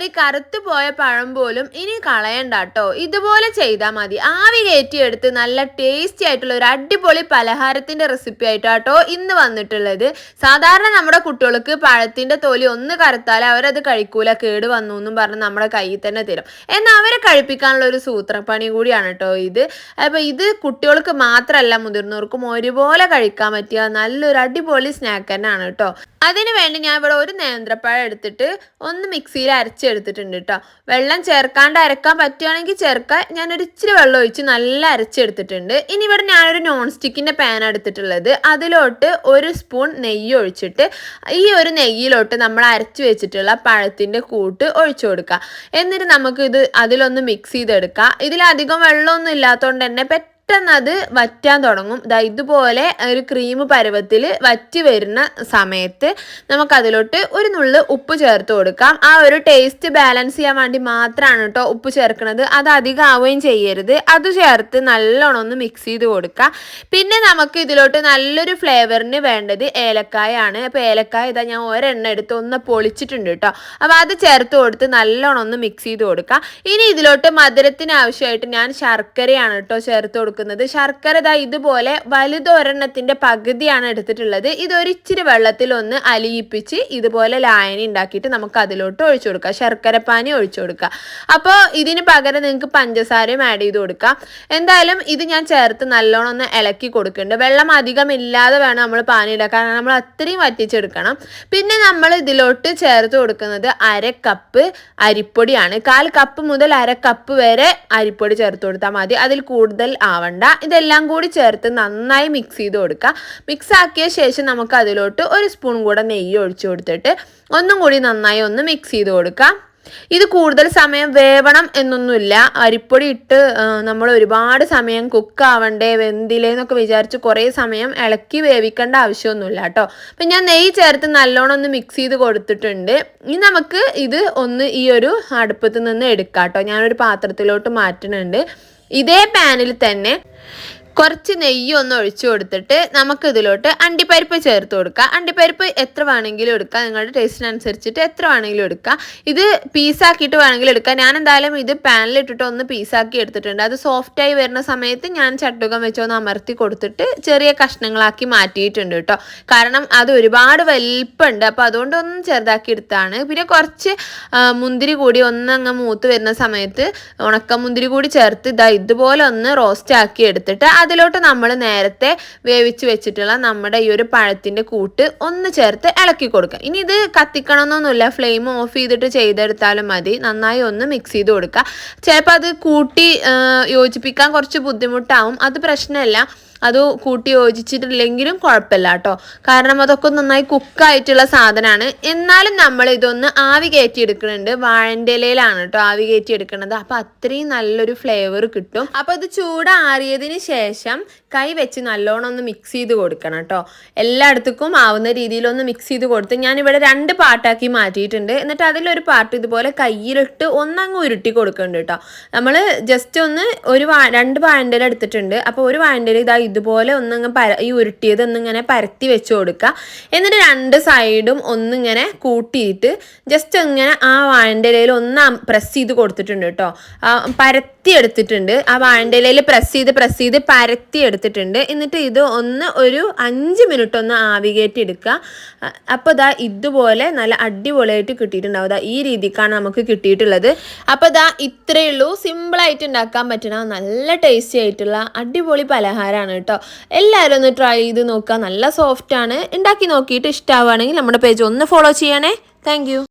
ഒരു കറുത്തു പോയ പഴം പോലും ഇനി കളയണ്ട കേട്ടോ. ഇതുപോലെ ചെയ്താൽ മതി. ആവി കയറ്റിയെടുത്ത് നല്ല ടേസ്റ്റി ആയിട്ടുള്ള ഒരു അടിപൊളി പലഹാരത്തിന്റെ റെസിപ്പി ആയിട്ടാട്ടോ ഇന്ന് വന്നിട്ടുള്ളത്. സാധാരണ നമ്മുടെ കുട്ടികൾക്ക് പഴത്തിന്റെ തൊലി ഒന്ന് കറുത്താൽ അവരത് കഴിക്കൂല, കേട് വന്നു എന്നും പറഞ്ഞ് നമ്മുടെ കയ്യിൽ തന്നെ തരും. എന്നാൽ അവരെ കഴിപ്പിക്കാനുള്ള ഒരു സൂത്രപ്പണി കൂടിയാണ് കേട്ടോ ഇത്. അപ്പോൾ ഇത് കുട്ടികൾക്ക് മാത്രമല്ല മുതിർന്നവർക്കും ഒരുപോലെ കഴിക്കാൻ പറ്റിയ നല്ലൊരു അടിപൊളി സ്നാക്ക് തന്നെയാണ് കേട്ടോ. അതിന് വേണ്ടി ഞാൻ ഇവിടെ ഒരു നേന്ത്രപ്പഴം എടുത്തിട്ട് ഒന്ന് മിക്സിയിൽ അരച്ചെടുത്തിട്ടുണ്ട് കേട്ടോ. വെള്ളം ചേർക്കാണ്ട് അരക്കാൻ പറ്റുകയാണെങ്കിൽ ചേർക്കാൻ. ഞാനൊരു ഇച്ചിരി വെള്ളം ഒഴിച്ച് നല്ല അരച്ചെടുത്തിട്ടുണ്ട്. ഇനി ഇവിടെ ഞാനൊരു നോൺ സ്റ്റിക്കിൻ്റെ പാൻ എടുത്തിട്ടുള്ളത്. അതിലോട്ട് ഒരു സ്പൂൺ നെയ്യ് ഒഴിച്ചിട്ട് ഈ ഒരു നെയ്യിലോട്ട് നമ്മൾ അരച്ച് വെച്ചിട്ടുള്ള പഴത്തിൻ്റെ കൂട്ട് ഒഴിച്ചു കൊടുക്കുക. എന്നിട്ട് നമുക്കിത് അതിലൊന്ന് മിക്സ് ചെയ്തെടുക്കുക. ഇതിലധികം വെള്ളമൊന്നും ഇല്ലാത്തതുകൊണ്ട് തന്നെ പെട്ടെന്നത് വറ്റാൻ തുടങ്ങും. ഇതുപോലെ ഒരു ക്രീം പരുവത്തിൽ വറ്റി വരുന്ന സമയത്ത് നമുക്കതിലോട്ട് ഒരു നുള്ള് ഉപ്പ് ചേർത്ത് കൊടുക്കാം. ആ ഒരു ടേസ്റ്റ് ബാലൻസ് ചെയ്യാൻ വേണ്ടി മാത്രമാണ് കേട്ടോ ഉപ്പ് ചേർക്കുന്നത്. അത് അധികം ആവുകയും ചെയ്യരുത്. അത് ചേർത്ത് നല്ലോണം ഒന്ന് മിക്സ് ചെയ്ത് കൊടുക്കുക. പിന്നെ നമുക്ക് ഇതിലോട്ട് നല്ലൊരു ഫ്ലേവറിന് വേണ്ടത് ഏലക്കായാണ്. അപ്പോൾ ഏലക്കായ ഞാൻ ഒരെണ്ണം എടുത്ത് ഒന്ന് പൊളിച്ചിട്ടുണ്ട് കേട്ടോ. അപ്പോൾ അത് ചേർത്ത് കൊടുത്ത് നല്ലോണം ഒന്ന് മിക്സ് ചെയ്ത് കൊടുക്കുക. ഇനി ഇതിലോട്ട് മധുരത്തിന് ആവശ്യമായിട്ട് ഞാൻ ശർക്കരയാണ് കേട്ടോ ചേർത്ത് കൊടുക്കുന്നത്. ശർക്കര ഇതുപോലെ വലുതൊരെണ്ണത്തിന്റെ പകുതിയാണ് എടുത്തിട്ടുള്ളത്. ഇതൊരിച്ചിരി വെള്ളത്തിൽ ഒന്ന് അലിയിപ്പിച്ച് ഇതുപോലെ ലായനി ഉണ്ടാക്കിയിട്ട് നമുക്ക് അതിലോട്ട് ഒഴിച്ചു കൊടുക്കാം. ശർക്കരപ്പാനി ഒഴിച്ചു കൊടുക്കുക. അപ്പോൾ ഇതിന് പകരം നിങ്ങൾക്ക് പഞ്ചസാരയും ആഡ് ചെയ്ത് കൊടുക്കാം. എന്തായാലും ഇത് ഞാൻ ചേർത്ത് നല്ലോണം ഒന്ന് ഇളക്കി കൊടുക്കുന്നുണ്ട്. വെള്ളം അധികം ഇല്ലാതെ വേണം നമ്മൾ പാനി ഇടാൻ, കാരണം നമ്മൾ അത്രയും വറ്റിച്ചെടുക്കണം. പിന്നെ നമ്മൾ ഇതിലോട്ട് ചേർത്ത് കൊടുക്കുന്നത് 1/2 കപ്പ് അരിപ്പൊടിയാണ്. 1/4 കപ്പ് മുതൽ 1/2 കപ്പ് വരെ അരിപ്പൊടി ചേർത്ത് കൊടുത്താൽ മതി. അതിൽ കൂടുതൽ ആവണ്ട. ഇതെല്ലാം കൂടി ചേർത്ത് നന്നായി മിക്സ് ചെയ്ത് കൊടുക്കുക. മിക്സ് ആക്കിയ ശേഷം നമുക്ക് അതിലോട്ട് ഒരു സ്പൂൺ കൂടെ നെയ്യ് ഒഴിച്ചു കൊടുത്തിട്ട് ഒന്നും കൂടി നന്നായി ഒന്ന് മിക്സ് ചെയ്ത് കൊടുക്കാം. ഇത് കൂടുതൽ സമയം വേവണം എന്നൊന്നുമില്ല. അരിപ്പൊടി ഇട്ട് നമ്മൾ ഒരുപാട് സമയം കുക്കാവണ്ടേ വെന്തില്ലേന്നൊക്കെ വിചാരിച്ച് കുറേ സമയം ഇളക്കി വേവിക്കേണ്ട ആവശ്യമൊന്നുമില്ല കേട്ടോ. അപ്പം ഞാൻ നെയ്യ് ചേർത്ത് നല്ലോണം ഒന്ന് മിക്സ് ചെയ്ത് കൊടുത്തിട്ടുണ്ട്. ഇനി നമുക്ക് ഇത് ഒന്ന് ഈ ഒരു അടുപ്പത്ത് നിന്ന് എടുക്കാം കേട്ടോ. ഞാനൊരു പാത്രത്തിലോട്ട് മാറ്റുന്നുണ്ട്. ഇതേ പാനിൽ തന്നെ കുറച്ച് നെയ്യ് ഒന്ന് ഒഴിച്ചു കൊടുത്തിട്ട് നമുക്ക് ഇതിലോട്ട് അണ്ടിപ്പരിപ്പ് ചേർത്ത് കൊടുക്കുക. അണ്ടിപ്പരിപ്പ് എത്ര വേണമെങ്കിലും എടുക്കുക, നിങ്ങളുടെ ടേസ്റ്റിനനുസരിച്ചിട്ട് എത്ര വേണമെങ്കിലും എടുക്കുക. ഇത് പീസാക്കിയിട്ട് വേണമെങ്കിലും എടുക്കുക. ഞാൻ എന്തായാലും ഇത് പാനിലിട്ടിട്ട് ഒന്ന് പീസാക്കി എടുത്തിട്ടുണ്ട്. അത് സോഫ്റ്റായി വരുന്ന സമയത്ത് ഞാൻ ചട്ടുകം വെച്ചൊന്ന് അമർത്തി കൊടുത്തിട്ട് ചെറിയ കഷ്ണങ്ങളാക്കി മാറ്റിയിട്ടുണ്ട് കേട്ടോ. കാരണം അത് ഒരുപാട് വലിപ്പമുണ്ട്, അപ്പോൾ അതുകൊണ്ടൊന്നും ചെറുതാക്കി എടുത്താണ്. പിന്നെ കുറച്ച് മുന്തിരി കൂടി ഒന്നങ്ങ് മൂത്ത് വരുന്ന സമയത്ത് ഉണക്കമുന്തിരി കൂടി ചേർത്ത് ഇതുപോലെ ഒന്ന് റോസ്റ്റ് ആക്കി എടുത്തിട്ട് അതിലോട്ട് നമ്മൾ നേരത്തെ വേവിച്ച് വെച്ചിട്ടുള്ള നമ്മുടെ ഈ ഒരു പഴത്തിൻ്റെ കൂട്ട് ഒന്ന് ചേർത്ത് ഇളക്കി കൊടുക്കുക. ഇനി ഇത് കത്തിക്കണമെന്നൊന്നുമില്ല, ഫ്ലെയിം ഓഫ് ചെയ്തിട്ട് ചെയ്തെടുത്താലും മതി. നന്നായി ഒന്ന് മിക്സ് ചെയ്ത് കൊടുക്കുക. ചിലപ്പോൾ അത് കൂട്ടി യോജിപ്പിക്കാൻ കുറച്ച് ബുദ്ധിമുട്ടാവും, അത് പ്രശ്നമില്ല. അത് കൂട്ടി യോജിച്ചിട്ടില്ലെങ്കിലും കുഴപ്പമില്ല കേട്ടോ. കാരണം അതൊക്കെ നന്നായി കുക്കായിട്ടുള്ള സാധനമാണ്. എന്നാലും നമ്മൾ ഇതൊന്ന് ആവി കയറ്റി എടുക്കുന്നുണ്ട്. വാഴൻ്റെ ഇലയിലാണ് കേട്ടോ ആവി കയറ്റി എടുക്കുന്നത്. അപ്പോൾ അത്രയും നല്ലൊരു ഫ്ലേവർ കിട്ടും. അപ്പോൾ ഇത് ചൂടാറിയതിന് ശേഷം കൈ വെച്ച് നല്ലോണം ഒന്ന് മിക്സ് ചെയ്ത് കൊടുക്കണം കേട്ടോ. എല്ലായിടത്തേക്കും ആവുന്ന രീതിയിലൊന്ന് മിക്സ് ചെയ്ത് കൊടുത്ത് ഞാനിവിടെ 2 പാർട്ടാക്കി മാറ്റിയിട്ടുണ്ട്. എന്നിട്ട് അതിലൊരു പാർട്ട് ഇതുപോലെ കയ്യിലിട്ട് ഒന്നങ്ങ് ഉരുട്ടി കൊടുക്കുന്നുണ്ട് കേട്ടോ. നമ്മൾ ജസ്റ്റ് ഒന്ന് 2 വാഴൻ്റെ ഇല എടുത്തിട്ടുണ്ട്. അപ്പോൾ ഒരു വാഴൻ്റെ ഇല ഇതുപോലെ ഒന്നങ്ങ് ഈ ഉരുട്ടിയത് ഒന്നിങ്ങനെ പരത്തി വെച്ച് കൊടുക്കുക. എന്നിട്ട് 2 സൈഡും ഒന്നിങ്ങനെ കൂട്ടിയിട്ട് ജസ്റ്റ് ഇങ്ങനെ ആ വാഴൻ്റെ ഇലയിൽ ഒന്ന് പ്രസ് ചെയ്ത് കൊടുത്തിട്ടുണ്ട് കേട്ടോ. പരത്തി എടുത്തിട്ടുണ്ട്. ആ വാഴൻ്റെ ഇലയിൽ പ്രസ് ചെയ്ത് പരത്തി എടുത്തിട്ടുണ്ട്. എന്നിട്ട് ഇത് ഒന്ന് ഒരു 5 മിനിറ്റ് ഒന്ന് ആവി കയറ്റി എടുക്കുക. അപ്പോൾ ഇതുപോലെ നല്ല അടിപൊളിയായിട്ട് കിട്ടിയിട്ടുണ്ടാവും. ഈ രീതിക്കാണ് നമുക്ക് കിട്ടിയിട്ടുള്ളത്. അപ്പോൾ ഇത്രയേ ഉള്ളൂ. സിമ്പിളായിട്ട് ഉണ്ടാക്കാൻ പറ്റുന്ന നല്ല ടേസ്റ്റി ആയിട്ടുള്ള അടിപൊളി പലഹാരമാണ് കേട്ടോ. എല്ലാവരും ഒന്ന് ട്രൈ ചെയ്ത് നോക്കുക. നല്ല സോഫ്റ്റാണ്. ഉണ്ടാക്കി നോക്കിയിട്ട് ഇഷ്ടമാവുകയാണെങ്കിൽ നമ്മുടെ പേജ് ഒന്ന് ഫോളോ ചെയ്യണേ. താങ്ക്